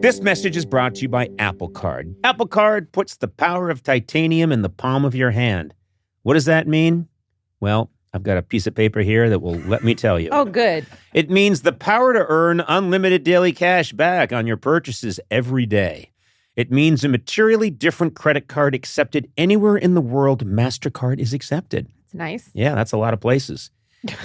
This message is brought to you by Apple Card. Apple Card puts the power of titanium in the palm of your hand. What does that mean? Well, I've got a piece of paper here that will let me tell you. Oh, good. It means the power to earn unlimited daily cash back on your purchases every day. It means a materially different credit card accepted anywhere in the world MasterCard is accepted. It's nice. Yeah, that's a lot of places.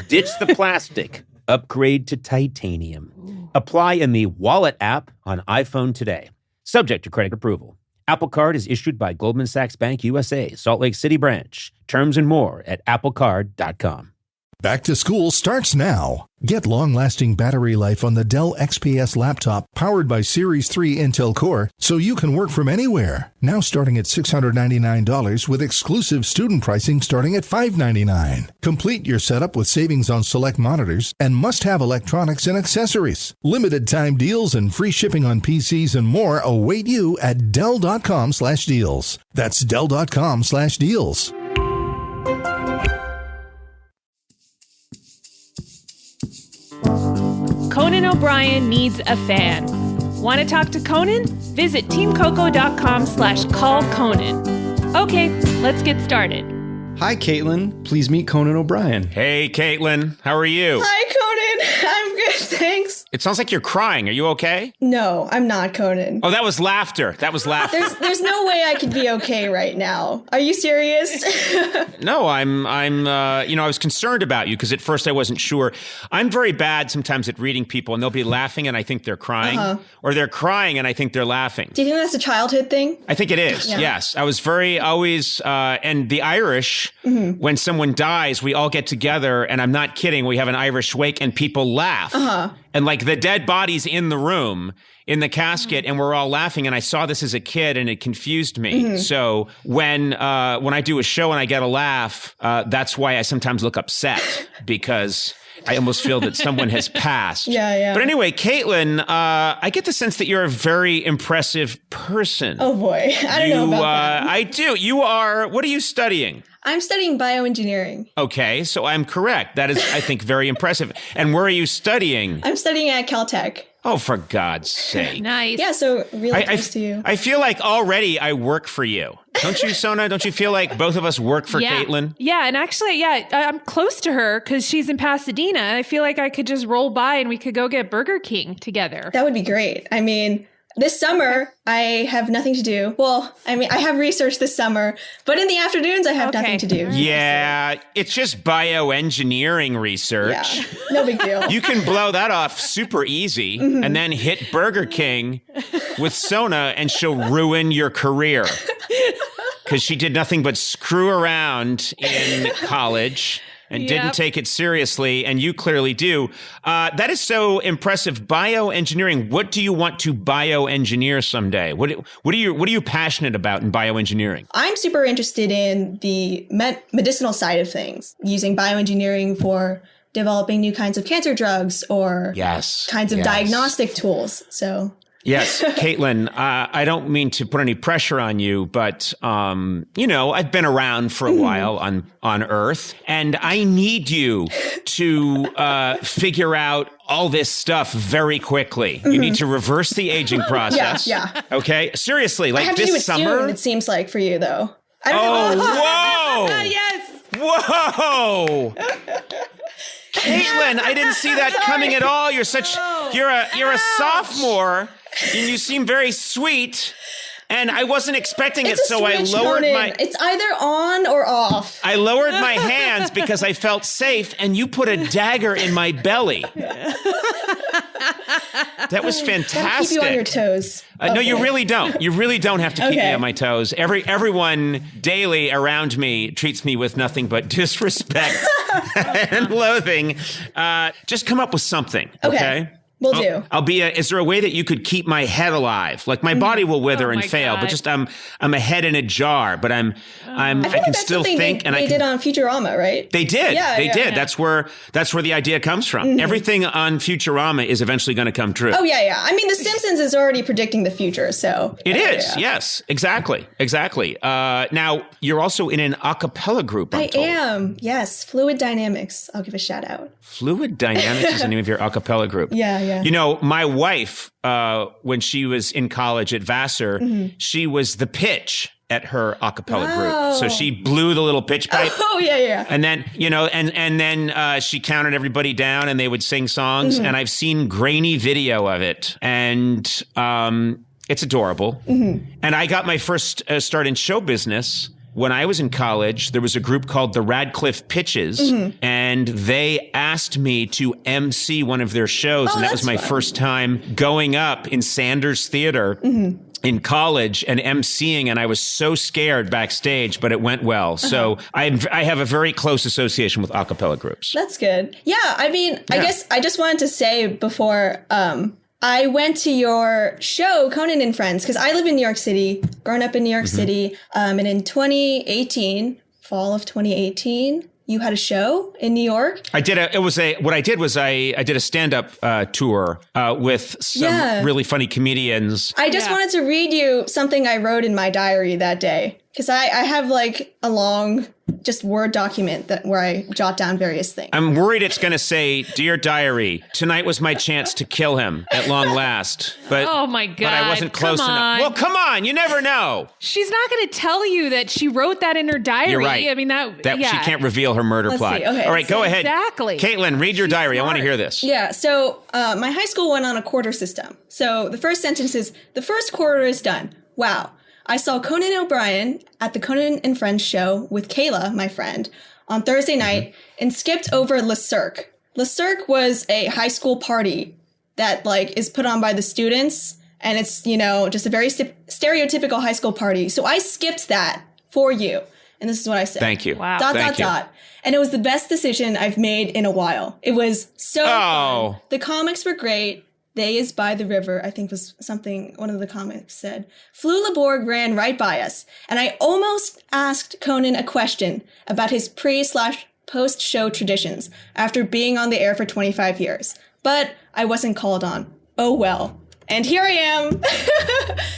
Ditch the plastic. Upgrade to titanium. Apply in the Wallet app on iPhone today. Subject to credit approval. Apple Card is issued by Goldman Sachs Bank USA, Salt Lake City branch. Terms and more at applecard.com. Back to school starts now. Get long-lasting battery life on the Dell XPS laptop powered by Series 3 Intel Core so you can work from anywhere. Now starting at $699 with exclusive student pricing starting at $599. Complete your setup with savings on select monitors and must-have electronics and accessories. Limited time deals and free shipping on PCs and more await you at Dell.com/deals. That's Dell.com/deals. Conan O'Brien needs a fan. Want to talk to Conan? Visit teamcoco.com/callconan. Okay, let's get started. Hi, Katelyn. Please meet Conan O'Brien. Hey, Katelyn. How are you? Hi, Conan. I'm good, thanks. It sounds like you're crying. Are you okay? No, I'm not, Conan. Oh, that was laughter. That was laughter. There's no way I could be okay right now. Are you serious? No, I was concerned about you because at first I wasn't sure. I'm very bad sometimes at reading people and they'll be laughing and I think they're crying or they're crying and I think they're laughing. Do you think that's a childhood thing? I think it is. Yeah. Yes. I was and the Irish, when someone dies, we all get together and I'm not kidding. We have an Irish wake and people laugh. And like the dead body's in the room, in the casket, and we're all laughing. And I saw this as a kid, and it confused me. So when I do a show and I get a laugh, that's why I sometimes look upset because I almost feel that someone has passed. Yeah. But anyway, Katelyn, I get the sense that you're a very impressive person. Oh boy, I don't know about that. I do. You are. What are you studying? I'm studying bioengineering. Okay, so I'm correct. That is, I think, very impressive. And where are you studying? I'm studying at CalTech. Oh, for God's sake. Nice. Yeah, so really close to you. I feel like already I work for you. Don't you, Sona? Don't you feel like both of us work for Katelyn? Yeah, and actually, I'm close to her because she's in Pasadena. I feel like I could just roll by and we could go get Burger King together. That would be great. I mean, this summer, I have nothing to do. Well, I mean, I have research this summer, but in the afternoons, I have nothing to do. Yeah, it's just bioengineering research. Yeah, no big deal. You can blow that off super easy and then hit Burger King with Sona and she'll ruin your career. Because she did nothing but screw around in college and didn't take it seriously, and you clearly do. That is so impressive. Bioengineering. What do you want to bioengineer someday? What are you passionate about in bioengineering? I'm super interested in the medicinal side of things, using bioengineering for developing new kinds of cancer drugs or kinds of diagnostic tools. So. Yes, Katelyn, I don't mean to put any pressure on you, but, I've been around for a while on Earth, and I need you to figure out all this stuff very quickly. You need to reverse the aging process. Yeah. Okay? Seriously, like I have to this do it summer. soon, it seems like, for you, though. I don't know. Whoa! Yes! Whoa! Caitlin, I didn't see that coming at all. You're a sophomore, and you seem very sweet. And I wasn't expecting it, so I lowered my... It's either on or off. I lowered my hands because I felt safe, and you put a dagger in my belly. That was fantastic. Gotta keep you on your toes. No, you really don't. You really don't have to keep me on my toes. Everyone daily around me treats me with nothing but disrespect and loathing. Just come up with something, okay? Will do. I'll be. Is there a way that you could keep my head alive? Like my body will wither and fail, but just I'm a head in a jar. But I can still think. They did on Futurama, right? They did. Yeah, they did. That's where the idea comes from. Everything on Futurama is eventually going to come true. Oh yeah. I mean, The Simpsons is already predicting the future, so it is. Yeah. Yes, exactly. Now you're also in an a cappella group. I am. Yes, Fluid Dynamics. I'll give a shout out. Fluid Dynamics is the name of your a cappella group. Yeah. yeah. You know, my wife, when she was in college at Vassar, she was the pitch at her a cappella group. So she blew the little pitch pipe. Oh, yeah. And then, you know, and then she counted everybody down and they would sing songs. And I've seen grainy video of it. And it's adorable. And I got my first start in show business when I was in college. There was a group called the Radcliffe Pitches, and they asked me to MC one of their shows. And that was my first time going up in Sanders Theater in college and emceeing, and I was so scared backstage, but it went well. So I have a very close association with a cappella groups. That's good. Yeah, I mean, I guess I just wanted to say before, I went to your show, Conan and Friends, because I live in New York City, grown up in New York City, and in 2018, fall of 2018, you had a show in New York. I did I did a stand-up tour with some really funny comedians. I just wanted to read you something I wrote in my diary that day, because I have like a long just Word document where I jot down various things. I'm worried it's going to say, "Dear Diary, tonight was my chance to kill him at long last." But oh my God, but I wasn't close enough. Well, come on, you never know. She's not going to tell you that she wrote that in her diary. You're right. I mean, she can't reveal her murder plot. See. Okay, all right, go ahead. Exactly. Caitlin, read your diary. Smart. I want to hear this. Yeah. So my high school went on a quarter system. So the first sentence is, the first quarter is done. Wow. I saw Conan O'Brien at the Conan and Friends show with Kayla, my friend, on Thursday night and skipped over Le Cirque. Le Cirque was a high school party that like is put on by the students, and it's, you know, just a very stereotypical high school party. So I skipped that for you. And this is what I said. Thank you. Wow. Thank you. And it was the best decision I've made in a while. It was so fun. The comics were great. They is by the river, I think was something one of the comics said. Flula Borg ran right by us, and I almost asked Conan a question about his pre/post-show traditions after being on the air for 25 years. But I wasn't called on. Oh well. And here I am.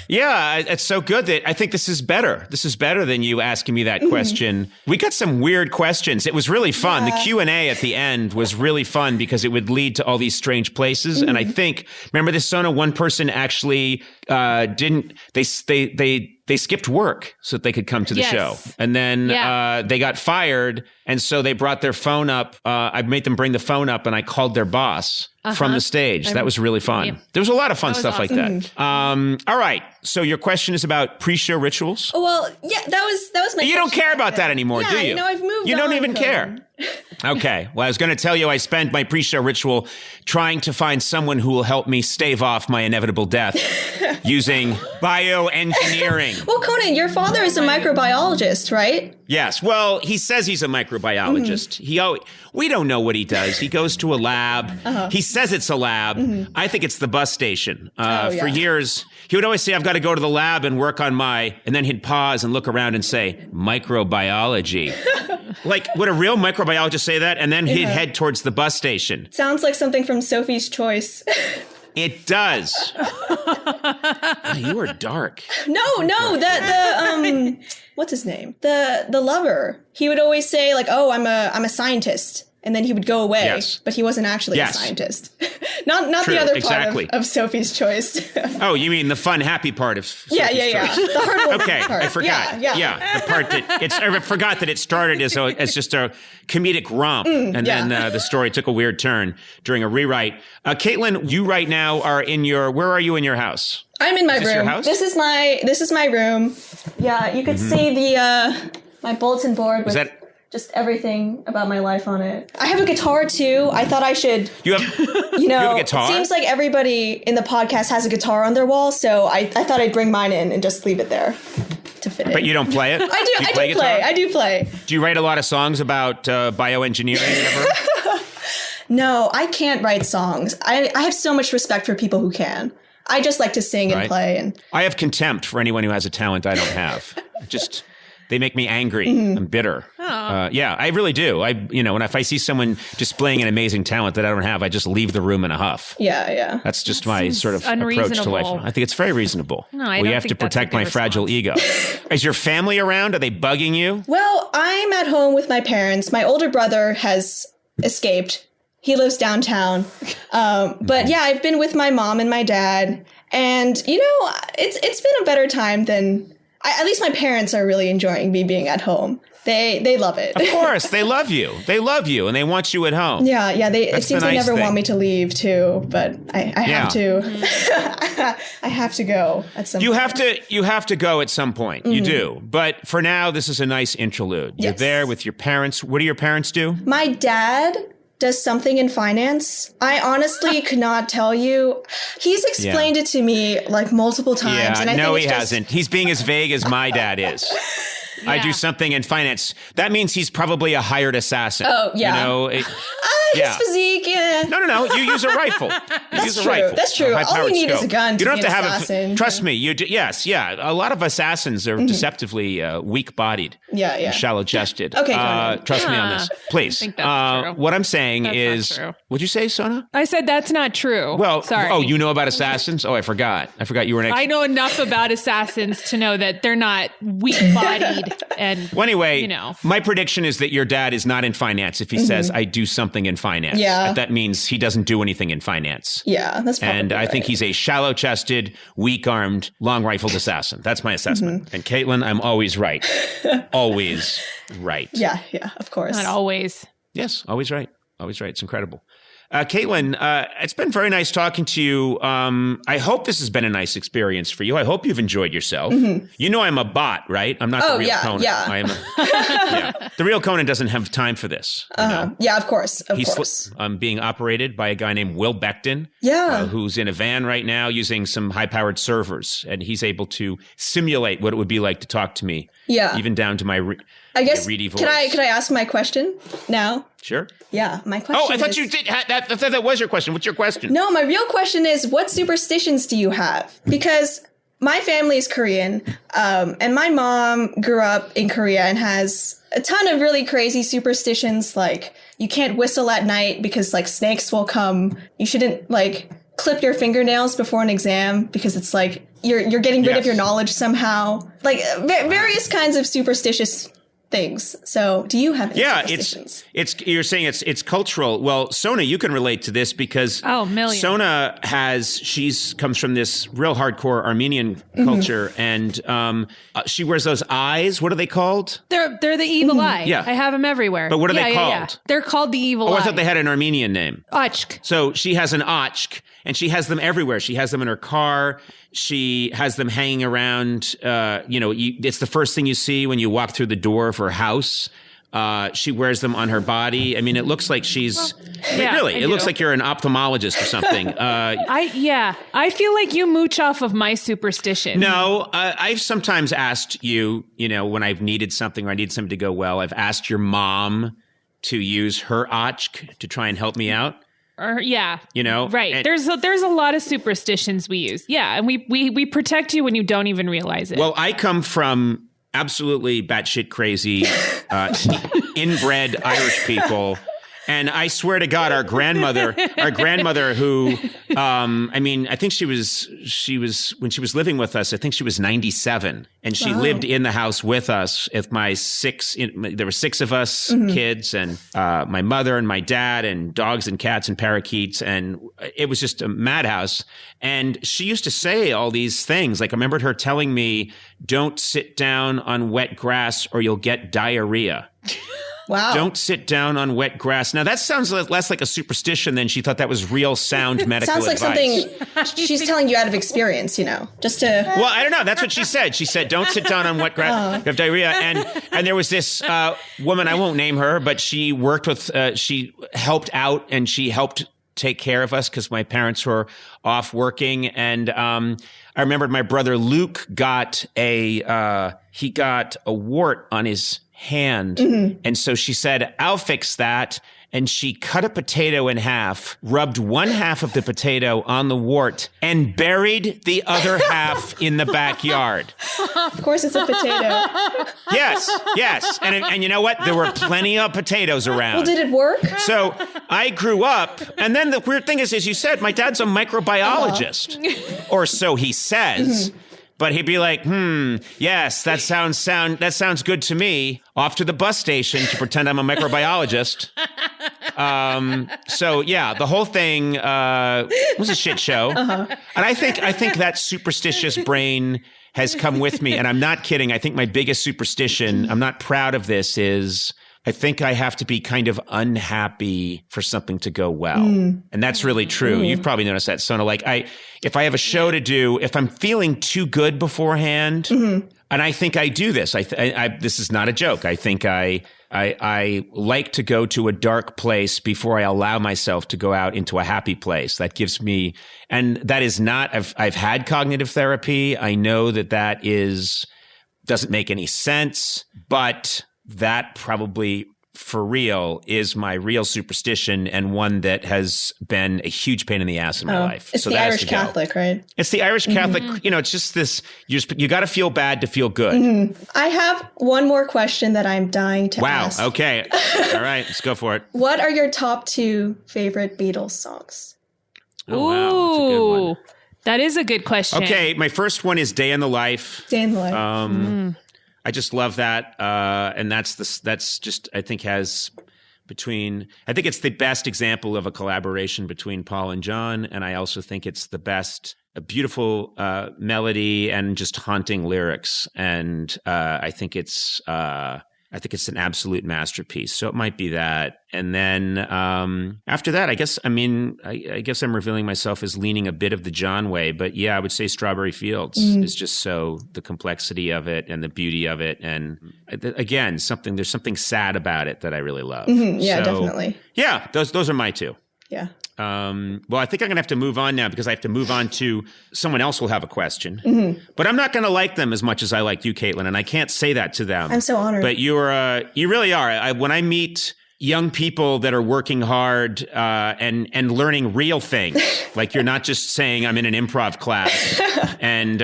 Yeah, it's so good that I think this is better. This is better than you asking me that question. We got some weird questions. It was really fun. The Q&A at the end was really fun because it would lead to all these strange places. And I think, remember this, Sona? One person actually they skipped work so that they could come to the show. And then they got fired. And so they brought their phone up. I made them bring the phone up, and I called their boss from the stage. That was really fun. Yeah. There was a lot of fun stuff awesome. like that. All right. So your question is about pre-show rituals? Oh, well, yeah, that was my You don't care about that anymore, do you? You know, I've moved on. You don't even Conan. care. Okay. Well, I was going to tell you I spent my pre-show ritual trying to find someone who will help me stave off my inevitable death using bioengineering. Well, Conan, your father is a microbiologist, right? Yes. Well, he says he's a microbiologist. We don't know what he does. He goes to a lab. He says it's a lab. I think it's the bus station. For years, he would always say, I've got to go to the lab and work on and then he'd pause and look around and say, microbiology. Like, would a real microbiologist say that? And then he'd head towards the bus station. Sounds like something from Sophie's Choice. It does. Oh, you are dark. No, the what's his name? The lover. He would always say like, "Oh, I'm a scientist," and then he would go away. But he wasn't actually a scientist. not True, the other exactly. part of Sophie's Choice. Oh, you mean the fun, happy part of Sophie's Choice. The hard Okay, part. I forgot. Yeah, the part that I forgot that it started as just a comedic romp, and then the story took a weird turn during a rewrite. Caitlin, you right now are where are you in your house? I'm in my room. Your house? This is my room. Yeah, you could see the my bulletin board with just everything about my life on it. I have a guitar too. I thought I should. You have a guitar? It seems like everybody in the podcast has a guitar on their wall, so I thought I'd bring mine in and just leave it there to fit it. But you don't play it? I do play. Do you write a lot of songs about bioengineering ever? No, I can't write songs. I have so much respect for people who can. I just like to sing and play. And I have contempt for anyone who has a talent I don't have. They make me angry. I'm bitter. Yeah, I really do. If I see someone displaying an amazing talent that I don't have, I just leave the room in a huff. Yeah. That's just my sort of approach to life. I think it's very reasonable. No, I we don't have think to that's a protect good my fragile ego. Is your family around? Are they bugging you? Well, I'm at home with my parents. My older brother has escaped. He lives downtown. But yeah, I've been with my mom and my dad. And, you know, it's been a better time than... at least my parents are really enjoying me being at home. They love it. Of course, they love you. They love you, and they want you at home. Yeah. It seems they never want me to leave too, but I have to. I have to go at some point. You have to go at some point. You do. But for now, this is a nice interlude. You're there with your parents. What do your parents do? My dad does something in finance. I honestly could not tell you. He's explained it to me like multiple times. Yeah, and I no, think he hasn't. He's being as vague as my dad is. Yeah. I do something in finance. That means he's probably a hired assassin. Oh, yeah. You know, his physique, yeah. No. You use a rifle. That's true. That's true. All you need is a gun to be an assassin. Trust me. Yes. A lot of assassins are deceptively weak-bodied. Yeah. Shallow-chested. Okay, Conan. Trust me on this, please. I think that's true. What I'm saying is, what'd you say, Sona? I said that's not true. Well, sorry. Oh, you know about assassins? Oh, I forgot. You were an expert. I know enough about assassins to know that they're not weak-bodied and. Well, anyway, you know. My prediction is that your dad is not in finance. If he says, "I do something in finance," that means he doesn't do anything in finance. Yeah, that's probably And I think he's a shallow-chested, weak-armed, long-rifled assassin. That's my assessment. And Katelyn, I'm always right. Always right. Yeah, of course. Not always. Yes, always right. Always right. It's incredible. Katelyn, it's been very nice talking to you. I hope this has been a nice experience for you. I hope you've enjoyed yourself. You know I'm a bot, right? I'm not the real Conan. Yeah. I am the real Conan doesn't have time for this. You know? Yeah, of course. Of course. I'm being operated by a guy named Will Beckton. Yeah. Who's in a van right now using some high-powered servers. And he's able to simulate what it would be like to talk to me. Yeah. Even down to my reedy voice. Could I ask my question now? Sure. Yeah, my question. Oh, I thought you did. I thought that was your question. What's your question? No, my real question is, what superstitions do you have? Because my family is Korean, and my mom grew up in Korea and has a ton of really crazy superstitions, like you can't whistle at night because like snakes will come. You shouldn't like clip your fingernails before an exam because it's like you're getting rid of your knowledge somehow. Like various kinds of superstitious things. So, do you have any superstitions? You're saying it's cultural. Well, Sona, you can relate to this because Sona comes from this real hardcore Armenian culture, and she wears those eyes. What are they called? They're the evil eye. Yeah, I have them everywhere. But what are they called? Yeah. They're called the evil eye. I thought they had an Armenian name. Ochk. So she has an ochk, and she has them everywhere. She has them in her car. She has them hanging around. It's the first thing you see when you walk through the door of her house. She wears them on her body. I mean, it looks like she's it looks like you're an ophthalmologist or something. I feel like you mooch off of my superstition. No, I've sometimes asked you, when I've needed something or I need something to go well, I've asked your mom to use her ochk to try and help me out. Right. And there's a lot of superstitions we use. Yeah, and we protect you when you don't even realize it. Well, I come from absolutely batshit crazy, inbred Irish people. And I swear to God, our grandmother who, I think she was, when she was living with us, I think she was 97 and she lived in the house with us. There were 6 of us kids and, my mother and my dad and dogs and cats and parakeets. And it was just a madhouse. And she used to say all these things. Like I remembered her telling me, don't sit down on wet grass or you'll get diarrhea. Wow. Don't sit down on wet grass. Now, that sounds less like a superstition than she thought that was real sound medical advice. Sounds like something she's telling you out of experience, just to... Well, I don't know. That's what she said. She said, don't sit down on wet grass. You have diarrhea. And there was this woman, I won't name her, but she worked with, she helped out and she helped take care of us because my parents were off working. And I remembered my brother Luke got a wart on his hand. And so she said, I'll fix that. And she cut a potato in half, rubbed one half of the potato on the wart, and buried the other half in the backyard. Of course, it's a potato. Yes. And you know what? There were plenty of potatoes around. Well, did it work? So I grew up, and then the weird thing is, as you said, my dad's a microbiologist, or so he says. But he'd be like, yes, that sounds good to me. Off to the bus station to pretend I'm a microbiologist. So yeah, the whole thing was a shit show. And I think that superstitious brain has come with me. And I'm not kidding. I think my biggest superstition, I'm not proud of this, is I think I have to be kind of unhappy for something to go well. And that's really true. You've probably noticed that, Sona. Like if I have a show to do, if I'm feeling too good beforehand, and I think I do this, this is not a joke. I think I like to go to a dark place before I allow myself to go out into a happy place. That gives me, and that is not, I've had cognitive therapy. I know that doesn't make any sense, but that probably for real is my real superstition, and one that has been a huge pain in the ass in my life. It's the Irish Catholic, right? It's the Irish Catholic. It's just this, you got to feel bad to feel good. I have one more question that I'm dying to ask. Wow. Okay. All right. Let's go for it. What are your top 2 favorite Beatles songs? Oh, wow. That's a good one. That is a good question. Okay. My first one is Day in the Life. Day in the Life. I just love that. And that's just, I think I think it's the best example of a collaboration between Paul and John. And I also think it's the best, a beautiful melody and just haunting lyrics. And I think it's an absolute masterpiece. So it might be that. And then after that, I guess I'm revealing myself as leaning a bit of the John way. But yeah, I would say Strawberry Fields is just so, the complexity of it and the beauty of it. And again, there's something sad about it that I really love. Yeah, definitely. Yeah, those are my 2. Yeah. Well, I think I'm going to have to move on now because I have to move on to someone else will have a question. But I'm not going to like them as much as I like you, Katelyn, and I can't say that to them. I'm so honored. But you really are. When I meet young people that are working hard and learning real things, like you're not just saying I'm in an improv class, and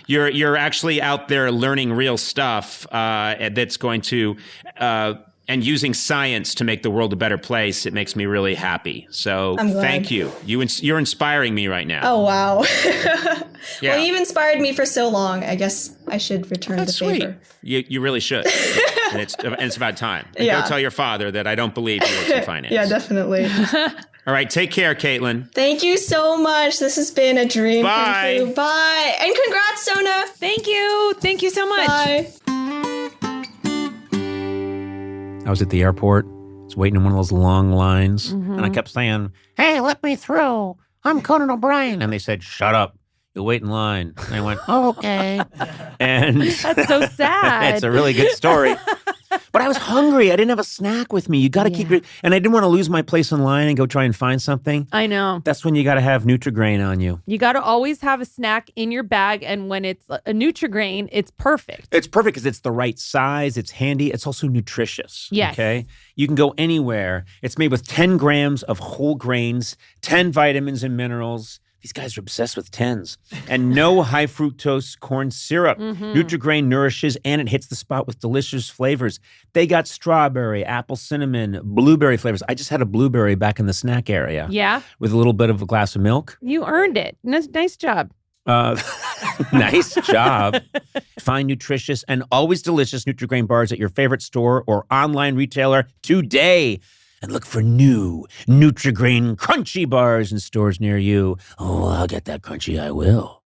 you're actually out there learning real stuff that's going to. And using science to make the world a better place, it makes me really happy. So thank you. You're inspiring me right now. Oh, wow. Yeah. Well, you've inspired me for so long. I guess I should return the favor. Sweet. You really should. and it's about time. And go tell your father that I don't believe he works in finance. Yeah, definitely. All right. Take care, Katelyn. Thank you so much. This has been a dream Bye. come true. Bye. And congrats, Sona. Thank you. Thank you so much. Bye. I was at the airport. I was waiting in one of those long lines. And I kept saying, "Hey, let me through. I'm Conan O'Brien." And they said, "Shut up. You'll wait in line." And I went, "Oh, okay." And That's so sad. it's a really good story. But I was hungry. I didn't have a snack with me. You got to keep it. And I didn't want to lose my place in line and go try and find something. I know. That's when you got to have Nutri-Grain on you. You got to always have a snack in your bag. And when it's a Nutri-Grain, it's perfect. It's perfect because it's the right size. It's handy. It's also nutritious. Yes. Okay. You can go anywhere. It's made with 10 grams of whole grains, 10 vitamins and minerals. These guys are obsessed with 10s. And no high fructose corn syrup. Nutri-Grain nourishes and it hits the spot with delicious flavors. They got strawberry, apple cinnamon, blueberry flavors. I just had a blueberry back in the snack area. Yeah. With a little bit of a glass of milk. You earned it. Nice job. Nice job. Find nutritious and always delicious Nutri-Grain bars at your favorite store or online retailer today. And look for new Nutri-Grain crunchy bars in stores near you. Oh, I'll get that crunchy, I will.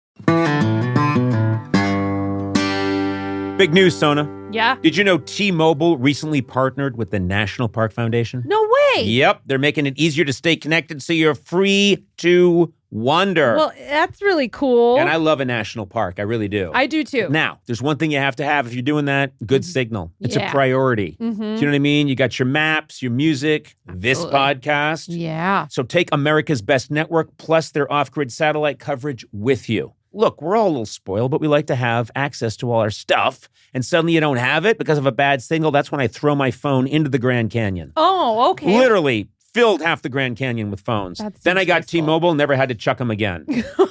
Big news, Sona. Yeah. Did you know T-Mobile recently partnered with the National Park Foundation? No way. Yep, they're making it easier to stay connected so you're free to wander. Well, that's really cool. And I love a national park. I really do. I do too. Now, there's one thing you have to have if you're doing that, good signal. It's a priority. Do you know what I mean? You got your maps, your music, this podcast. Yeah. So take America's Best Network plus their off-grid satellite coverage with you. Look, we're all a little spoiled, but we like to have access to all our stuff. And suddenly you don't have it because of a bad signal. That's when I throw my phone into the Grand Canyon. Oh, okay. Literally filled half the Grand Canyon with phones. Then I got T-Mobile, never had to chuck them again.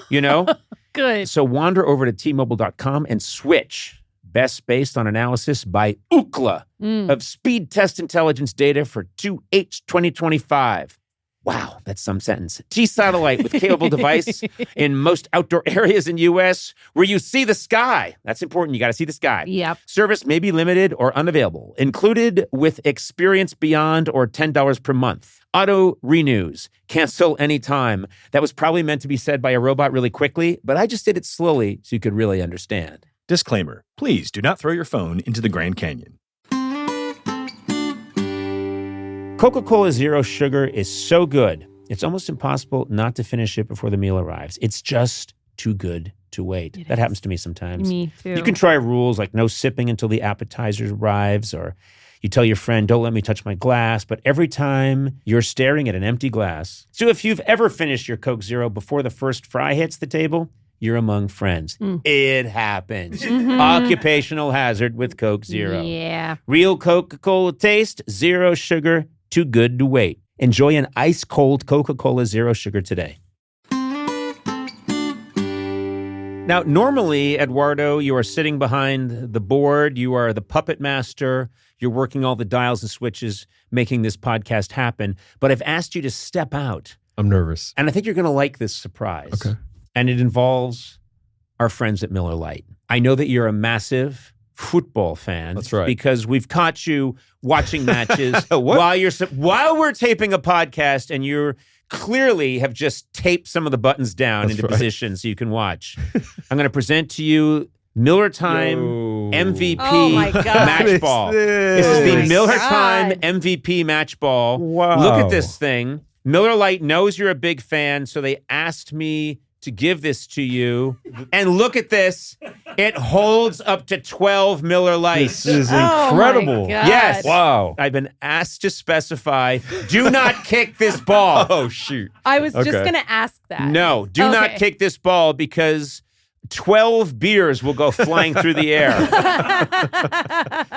You know? Good. So wander over to T-Mobile.com and switch. Best based on analysis by Ookla of speed test intelligence data for 2H 2025. Wow, that's some sentence. G-Satellite with capable device in most outdoor areas in U.S. where you see the sky. That's important. You got to see the sky. Yep. Service may be limited or unavailable. Included with Experience Beyond or $10 per month. Auto renews. Cancel anytime. That was probably meant to be said by a robot really quickly, but I just did it slowly so you could really understand. Disclaimer. Please do not throw your phone into the Grand Canyon. Coca-Cola Zero Sugar is so good, it's almost impossible not to finish it before the meal arrives. It's just too good to wait. That happens to me sometimes. Me too. You can try rules like no sipping until the appetizer arrives, or you tell your friend, don't let me touch my glass, but every time you're staring at an empty glass. So if you've ever finished your Coke Zero before the first fry hits the table, you're among friends. It happens. Occupational hazard with Coke Zero. Yeah. Real Coca-Cola taste, zero sugar, too good to wait. Enjoy an ice-cold Coca-Cola Zero Sugar today. Now, normally, Eduardo, you are sitting behind the board. You are the puppet master. You're working all the dials and switches, making this podcast happen. But I've asked you to step out. I'm nervous. And I think you're going to like this surprise. Okay. And it involves our friends at Miller Lite. I know that you're a massive football fan. That's right. Because we've caught you watching matches while we're taping a podcast, and you're clearly have just taped some of the buttons down into position so you can watch. I'm going to present to you Miller Time MVP match ball. This is the Miller Time MVP match ball. Wow. Look at this thing. Miller Lite knows you're a big fan, so they asked me to give this to you. And look at this. It holds up to 12 Miller Lights. This is incredible. Oh my God. Yes. Wow. I've been asked to specify, do not kick this ball. Oh, shoot. I was just Okay. going to ask that. No, do not kick this ball because 12 beers will go flying through the air.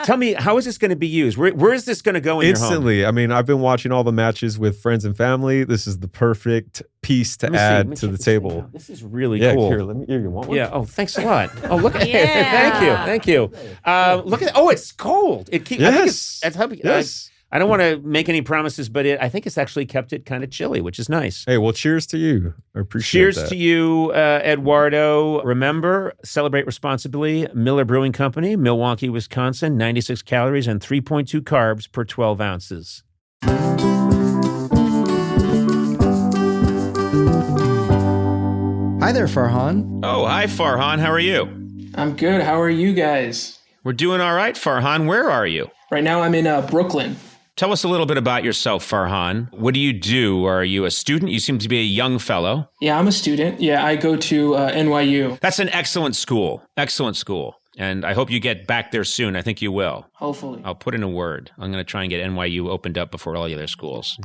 Tell me, how is this going to be used? Where is this going to go in Instantly. your home? I mean, I've been watching all the matches with friends and family. This is the perfect piece to Let me add to check the this thing table. out. This is really Yeah, cool. here, you want one? Yeah. Oh, thanks a lot. Oh, look at Yeah. Thank you. Look at. Oh, it's cold. It keeps. Yes. Yes. I don't want to make any promises, but I think it's actually kept it kind of chilly, which is nice. Hey, well, cheers to you. I appreciate Cheers that. to you, Eduardo. Remember, celebrate responsibly. Miller Brewing Company, Milwaukee, Wisconsin, 96 calories and 3.2 carbs per 12 ounces. Hi there, Farhan. Oh, hi, Farhan. How are you? I'm good. How are you guys? We're doing all right, Farhan. Where are you? Right now I'm in Brooklyn. Tell us a little bit about yourself, Farhan. What do you do? Are you a student? You seem to be a young fellow. Yeah, I'm a student. Yeah, I go to NYU. That's an excellent school. Excellent school. And I hope you get back there soon. I think you will. Hopefully. I'll put in a word. I'm going to try and get NYU opened up before all the other schools.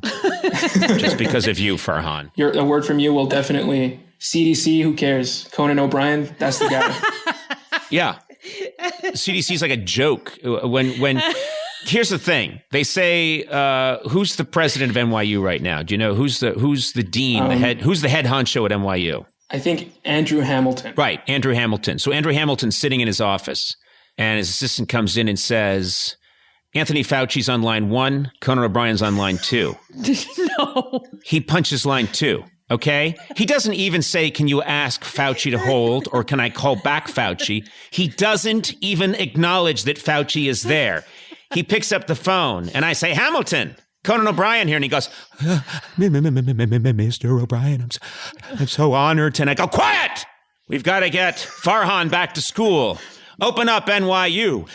Just because of you, Farhan. A word from you will definitely... CDC, who cares? Conan O'Brien, that's the guy. Yeah. CDC is like a joke. When here's the thing. They say, who's the president of NYU right now? Do you know who's the dean, who's the head honcho at NYU? I think Andrew Hamilton. Right, Andrew Hamilton. So Andrew Hamilton's sitting in his office, and his assistant comes in and says, Anthony Fauci's on line 1, Conan O'Brien's on line 2. No. He punches line 2. Okay? He doesn't even say, can you ask Fauci to hold, or can I call back Fauci? He doesn't even acknowledge that Fauci is there. He picks up the phone, and I say, Hamilton, Conan O'Brien here. And he goes, Mr. O'Brien, I'm so honored. And I go, quiet! We've got to get Farhan back to school. Open up NYU.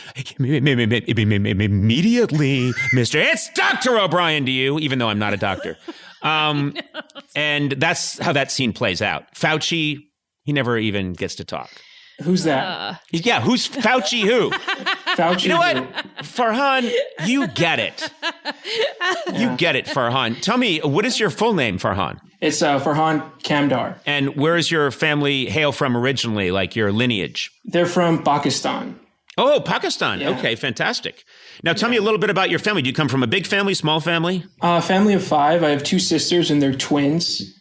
Immediately, Mr. It's Dr. O'Brien to you, even though I'm not a doctor. And that's how that scene plays out. Fauci, he never even gets to talk. Who's that? Yeah, who's Fauci who? Fauci. You know what? Farhan, you get it. You get it, Farhan. Tell me, what is your full name, Farhan? It's Farhan Kamdar. And where is your family hail from originally, like your lineage? They're from Pakistan. Oh, Pakistan. Yeah. Okay, fantastic. Now tell me a little bit about your family. Do you come from a big family, small family? Family of 5. I have 2 sisters and they're twins.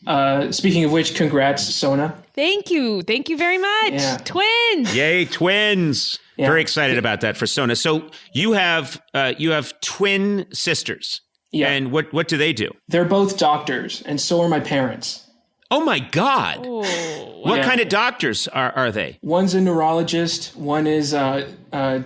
Speaking of which, congrats, Sona. Thank you. Thank you very much. Yeah. Twins. Yay, twins. Yeah. Very excited about that for Sona. So you have twin sisters. Yeah. And what do they do? They're both doctors, and so are my parents. Oh my God. Oh, What Yeah. kind of doctors are they? One's a neurologist. One is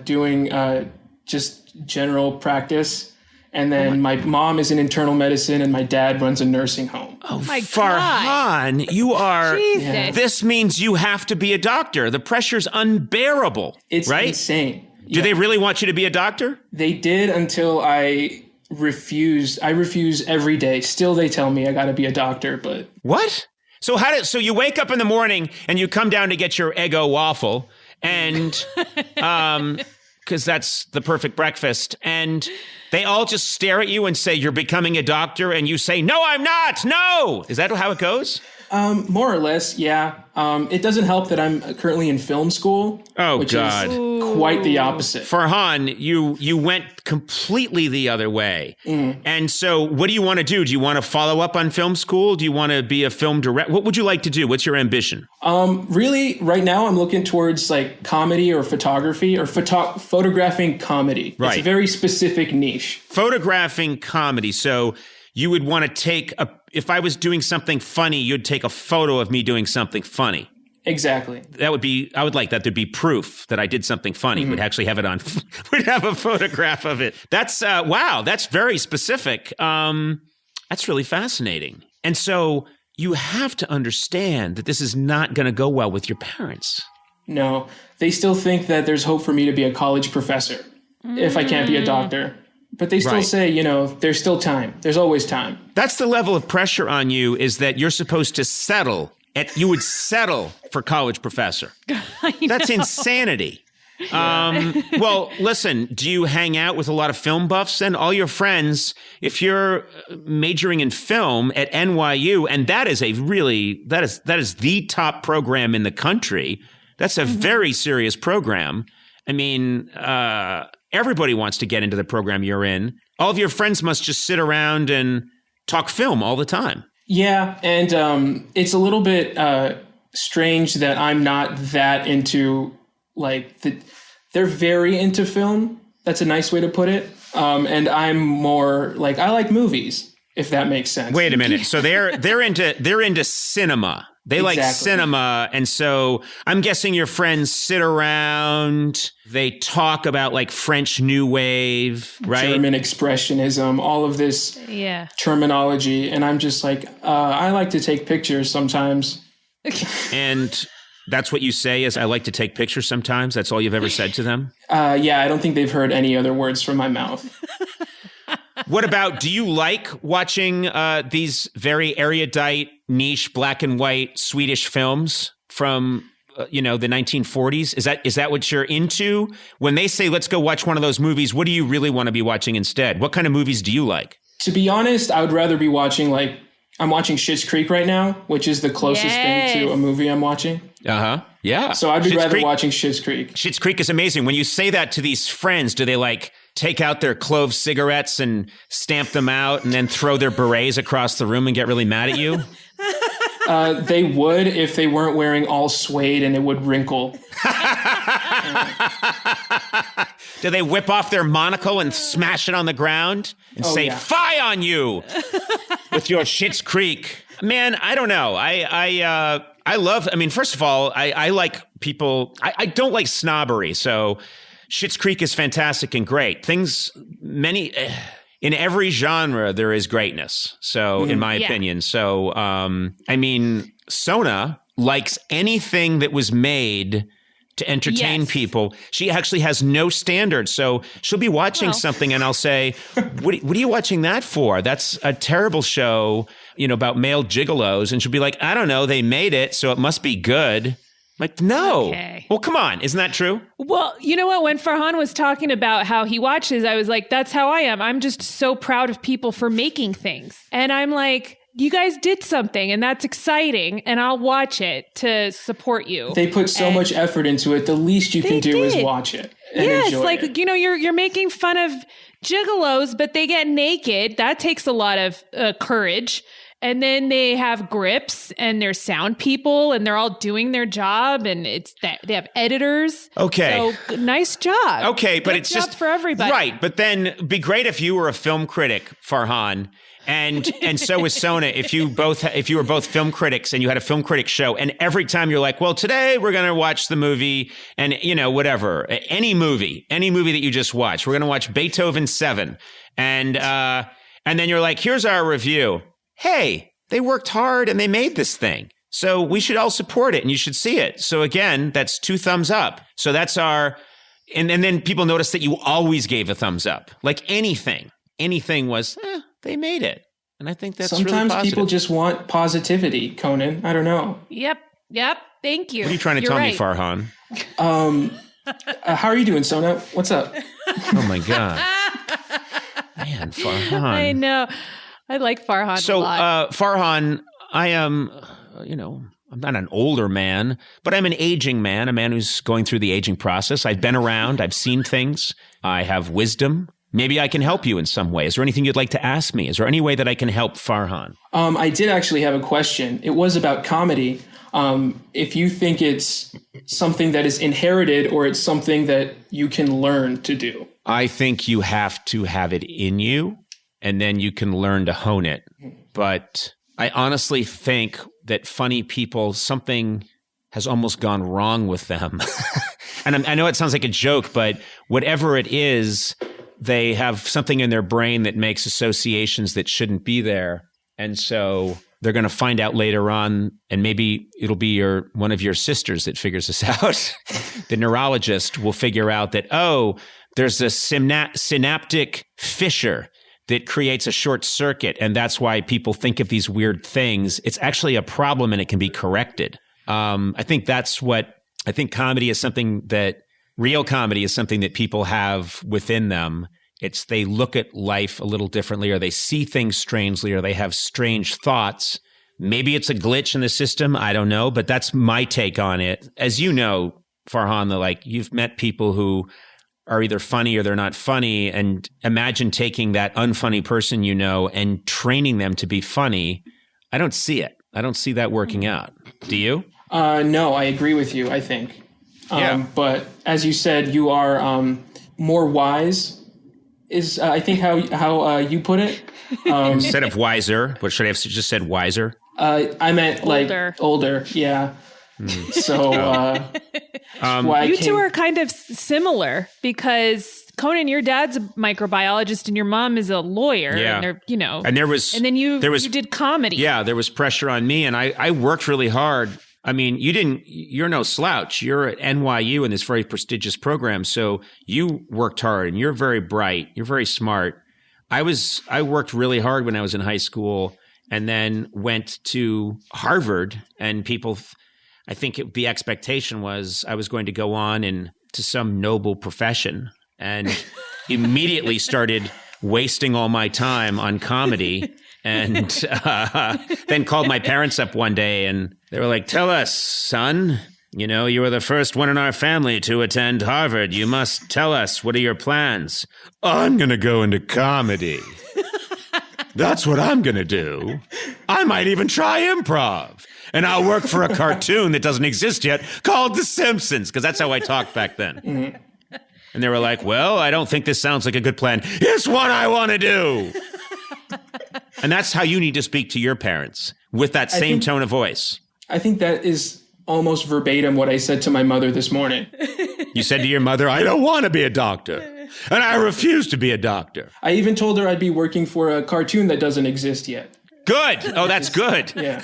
doing just general practice. And then my mom is in internal medicine, and my dad runs a nursing home. Oh my Farhan, you are. Jesus. This means you have to be a doctor. The pressure's unbearable. It's right? insane. Do they really want you to be a doctor? They did until I refused. I refuse every day. Still, they tell me I got to be a doctor, but What? So so you wake up in the morning and you come down to get your Eggo waffle, and because that's the perfect breakfast, and they all just stare at you and say you're becoming a doctor, and you say, "No, I'm not. No." Is that how it goes? more or less, yeah. It doesn't help that I'm currently in film school. Oh, which God. is quite the opposite. Farhan, you went completely the other way. And so what do you want to do? Do you want to follow up on film school? Do you want to be a film director? What would you like to do? What's your ambition? Really, right now I'm looking towards like comedy or photography or photographing comedy. Right. It's a very specific niche. Photographing comedy. So you would want to take if I was doing something funny, you'd take a photo of me doing something funny. Exactly. I would like that to be proof that I did something funny. We'd actually have it on, we'd have a photograph of it. That's, wow, that's very specific. That's really fascinating. And so you have to understand that this is not going to go well with your parents. No, they still think that there's hope for me to be a college professor if I can't be a doctor. But they still say, there's still time. There's always time. That's the level of pressure on you, is that you're supposed to settle. You would settle for college professor. That's insanity. Well, listen, do you hang out with a lot of film buffs and all your friends? If you're majoring in film at NYU, and that is the top program in the country. That's a very serious program. I mean, everybody wants to get into the program you're in. All of your friends must just sit around and talk film all the time. Yeah, and it's a little bit strange that I'm not that into, they're very into film. That's a nice way to put it. And I'm more like, I like movies, if that makes sense. Wait a minute. So they're into cinema. They like cinema. And so I'm guessing your friends sit around, they talk about like French New Wave, right? German expressionism, all of this terminology. And I'm just like, I like to take pictures sometimes. And that's what you say is, I like to take pictures sometimes? That's all you've ever said to them? Yeah, I don't think they've heard any other words from my mouth. What about, do you like watching these very erudite, niche, black and white Swedish films from, the 1940s? Is that what you're into? When they say, let's go watch one of those movies, what do you really want to be watching instead? What kind of movies do you like? To be honest, I would rather be watching, I'm watching Schitt's Creek right now, which is the closest thing to a movie I'm watching. Uh-huh. Yeah. So I'd be rather watching Schitt's Creek. Schitt's Creek is amazing. When you say that to these friends, do they take out their clove cigarettes and stamp them out and then throw their berets across the room and get really mad at you? They would if they weren't wearing all suede and it would wrinkle. Do they whip off their monocle and smash it on the ground and say, "Fie on you," with your Schitt's Creek? Man, I don't know. I love, first of all, I like people, I don't like snobbery. So Schitt's Creek is fantastic and great. In every genre, there is greatness. So in my opinion, so, Sona likes anything that was made to entertain people. She actually has no standards. So she'll be watching something and I'll say, what are you watching that for? That's a terrible show, about male gigolos. And she'll be like, I don't know. They made it, so it must be good. Like, no. Okay. Well, come on. Isn't that true? Well, you know what? When Farhan was talking about how he watches, I was like, that's how I am. I'm just so proud of people for making things. And I'm like, you guys did something and that's exciting and I'll watch it to support you. They put so much effort into it. The least you can do is watch it and enjoy it. You're making fun of gigolos, but they get naked. That takes a lot of courage. And then they have grips and there's sound people and they're all doing their job and it's that they have editors. Okay. So nice job. Okay, but Good it's job just for everybody. Right, but then it'd be great if you were a film critic, Farhan. And so was Sona, if you were both film critics and you had a film critic show, and every time you're like, well, today we're going to watch the movie and, whatever, any movie that you just watched. We're going to watch Beethoven 7. And then you're like, here's our review. Hey, they worked hard and they made this thing. So we should all support it and you should see it. So again, that's 2 thumbs up. So that's our, and then people notice that you always gave a thumbs up. Like anything was, they made it. And I think that's sometimes really positive. People just want positivity, Conan. I don't know. Yep. Thank you. What are you trying to tell me, Farhan? How are you doing, Sona? What's up? Oh my God. Man, Farhan. I know. I like Farhan a lot. Farhan, I am, I'm not an older man, but I'm an aging man, a man who's going through the aging process. I've been around. I've seen things. I have wisdom. Maybe I can help you in some way. Is there anything you'd like to ask me? Is there any way that I can help Farhan? I did actually have a question. It was about comedy. If you think it's something that is inherited or it's something that you can learn to do. I think you have to have it in you, and then you can learn to hone it. But I honestly think that funny people, something has almost gone wrong with them. And I know it sounds like a joke, but whatever it is, they have something in their brain that makes associations that shouldn't be there. And so they're going to find out later on, and maybe it'll be one of your sisters that figures this out. The neurologist will figure out that, there's a synaptic fissure that creates a short circuit, and that's why people think of these weird things. It's actually a problem, and it can be corrected. I think comedy is something that real comedy is something that people have within them. It's they look at life a little differently, or they see things strangely, or they have strange thoughts. Maybe it's a glitch in the system. I don't know, but that's my take on it. As you know, Farhan, you've met people who are either funny or they're not funny, and imagine taking that unfunny person and training them to be funny. I don't see it. I don't see that working out. Do you? No, I agree with you, I think. But as you said, you are more wise, is I think how you put it. Instead of wiser, what should I have just said? Wiser? I meant older. Yeah. So you two are kind of similar because Conan, your dad's a microbiologist and your mom is a lawyer. Yeah. And then you did comedy. Yeah, there was pressure on me, and I worked really hard. I mean, you're no slouch. You're at NYU in this very prestigious program. So you worked hard and you're very bright. You're very smart. I worked really hard when I was in high school and then went to Harvard, and I think the expectation was I was going to go on to some noble profession, and immediately started wasting all my time on comedy. And then called my parents up one day and they were like, tell us, son, you were the first one in our family to attend Harvard. You must tell us, what are your plans? I'm going to go into comedy. That's what I'm going to do. I might even try improv. And I'll work for a cartoon that doesn't exist yet called The Simpsons, because that's how I talked back then. Mm-hmm. And they were like, well, I don't think this sounds like a good plan. It's what I want to do. And that's how you need to speak to your parents, with that same tone of voice. I think that is almost verbatim what I said to my mother this morning. You said to your mother, I don't want to be a doctor, and I refuse to be a doctor. I even told her I'd be working for a cartoon that doesn't exist yet. Good. Oh, that's good. Yeah.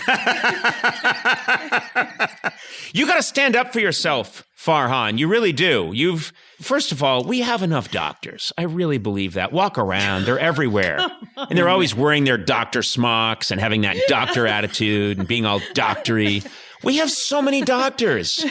You got to stand up for yourself, Farhan. You really do. First of all, we have enough doctors. I really believe that. Walk around. They're everywhere. And they're always wearing their doctor smocks and having that doctor attitude and being all doctory. We have so many doctors.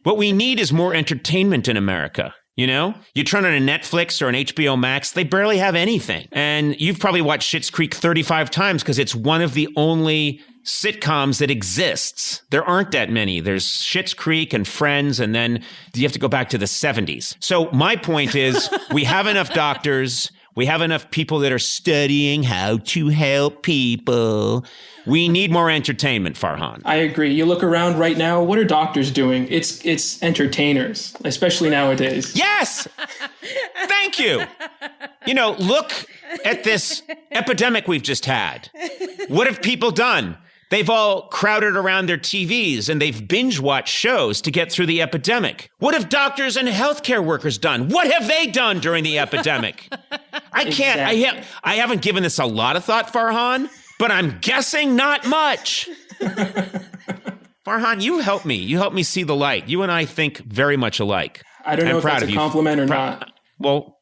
What we need is more entertainment in America. You turn on a Netflix or an HBO Max, they barely have anything. And you've probably watched Schitt's Creek 35 times because it's one of the only sitcoms that exists. There aren't that many. There's Schitt's Creek and Friends, and then you have to go back to the 70s. So my point is, we have enough doctors. We have enough people that are studying how to help people. We need more entertainment, Farhan. I agree. You look around right now, what are doctors doing? It's entertainers, especially nowadays. Yes! Thank you. Look at this epidemic we've just had. What have people done? They've all crowded around their TVs and they've binge-watched shows to get through the epidemic. What have doctors and healthcare workers done? What have they done during the epidemic? I haven't given this a lot of thought, Farhan, but I'm guessing not much. Farhan, you help me. You help me see the light. You and I think very much alike. I don't know if that's a compliment or not. Well,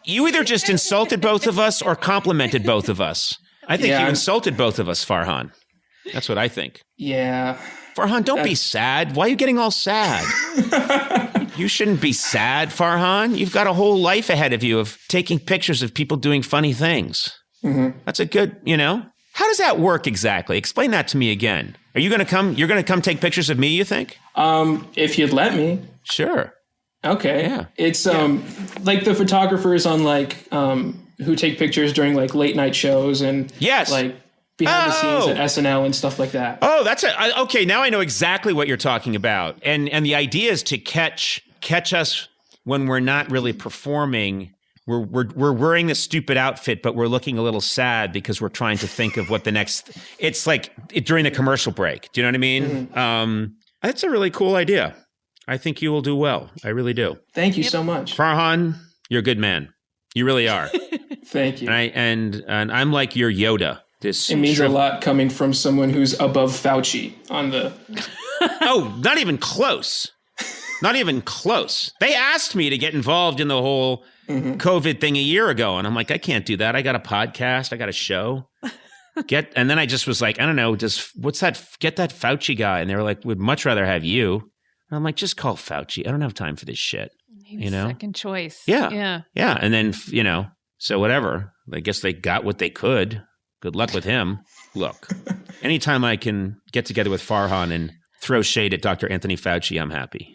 you either just insulted both of us or complimented both of us. I think you insulted both of us, Farhan. That's what I think. Yeah. Farhan, don't be sad. Why are you getting all sad? You shouldn't be sad, Farhan. You've got a whole life ahead of you of taking pictures of people doing funny things. Mm-hmm. That's a good, How does that work exactly? Explain that to me again. Are you going to come? You're going to come take pictures of me, you think? If you'd let me. Sure. Okay. Yeah. It's like the photographers on who take pictures during late night shows and behind the scenes at SNL and stuff like that. Oh, okay. Now I know exactly what you're talking about. And the idea is to catch us when we're not really performing. We're wearing this stupid outfit, but we're looking a little sad because we're trying to think of what the next. It's like during the commercial break. Do you know what I mean? Mm-hmm. That's a really cool idea. I think you will do well. I really do. Thank you so much, Farhan. You're a good man. You really are. Thank you. And I'm like your Yoda. It means a lot coming from someone who's above Fauci on the. Oh, not even close. Not even close. They asked me to get involved in the whole COVID thing a year ago. And I'm like, I can't do that. I got a podcast. I got a show. And then I just was like, I don't know, get that Fauci guy. And they were like, would much rather have you. And I'm like, just call Fauci. I don't have time for this shit. Second choice. Yeah. Yeah. And then, so whatever. I guess they got what they could. Good luck with him. Look, anytime I can get together with Farhan and throw shade at Dr. Anthony Fauci, I'm happy.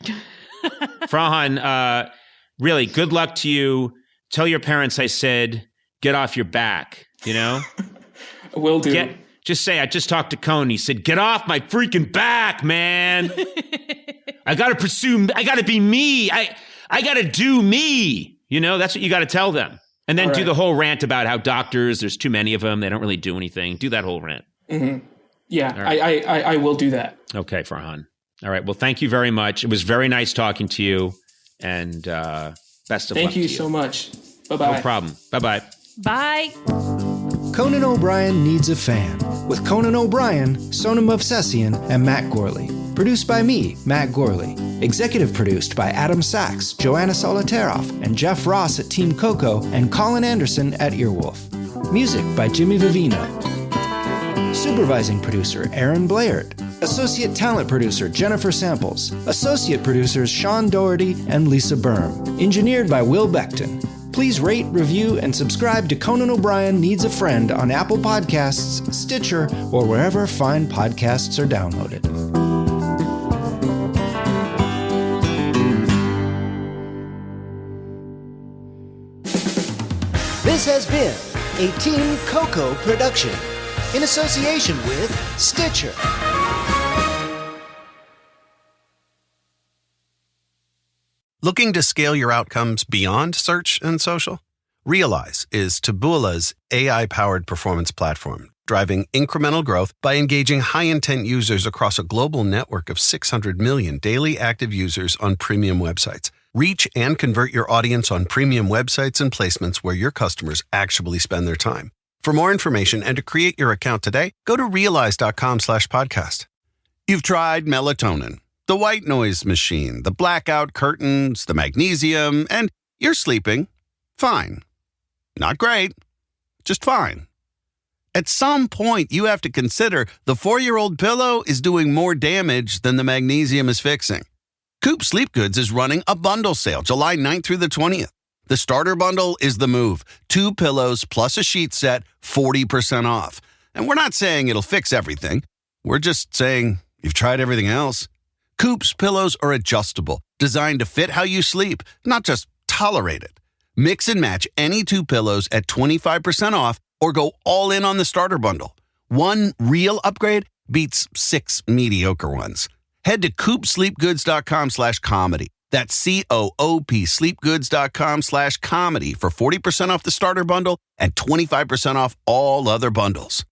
Farhan, really, good luck to you. Tell your parents I said, get off your back, Will do. Just say, I just talked to Conan. He said, get off my freaking back, man. I got to be me. I got to do me. That's what you got to tell them. And then do the whole rant about how doctors, there's too many of them. They don't really do anything. Do that whole rant. Mm-hmm. Yeah, right. I will do that. Okay, Farhan. All right. Well, thank you very much. It was very nice talking to you. And best of luck to you. Thank you so much. Bye-bye. No problem. Bye-bye. Bye. Conan O'Brien Needs a Fan with Conan O'Brien, Sonam Movsesian, and Matt Gorley. Produced by me, Matt Gorley. Executive produced by Adam Sachs, Joanna Solitaroff, and Jeff Ross at Team Coco, and Colin Anderson at Earwolf. Music by Jimmy Vivino. Supervising producer Aaron Blaird. Associate talent producer Jennifer Samples. Associate producers Sean Doherty and Lisa Berm. Engineered by Will Beckton. Please rate, review, and subscribe to Conan O'Brien Needs a Friend on Apple Podcasts, Stitcher, or wherever fine podcasts are downloaded. This has been a Team Coco production in association with Stitcher. Looking to scale your outcomes beyond search and social? Realize is Taboola's AI-powered performance platform, driving incremental growth by engaging high-intent users across a global network of 600 million daily active users on premium websites. Reach and convert your audience on premium websites and placements where your customers actually spend their time. For more information and to create your account today, go to realize.com/podcast. You've tried melatonin, the white noise machine, the blackout curtains, the magnesium, and you're sleeping fine. Not great, just fine. At some point, you have to consider the 4-year-old pillow is doing more damage than the magnesium is fixing. Coop Sleep Goods is running a bundle sale July 9th through the 20th. The starter bundle is the move. 2 pillows plus a sheet set, 40% off. And we're not saying it'll fix everything. We're just saying you've tried everything else. Coop's pillows are adjustable, designed to fit how you sleep, not just tolerate it. Mix and match any 2 pillows at 25% off or go all in on the starter bundle. One real upgrade beats 6 mediocre ones. Head to coopsleepgoods.com/comedy. That's COOP sleepgoods.com/comedy for 40% off the starter bundle and 25% off all other bundles.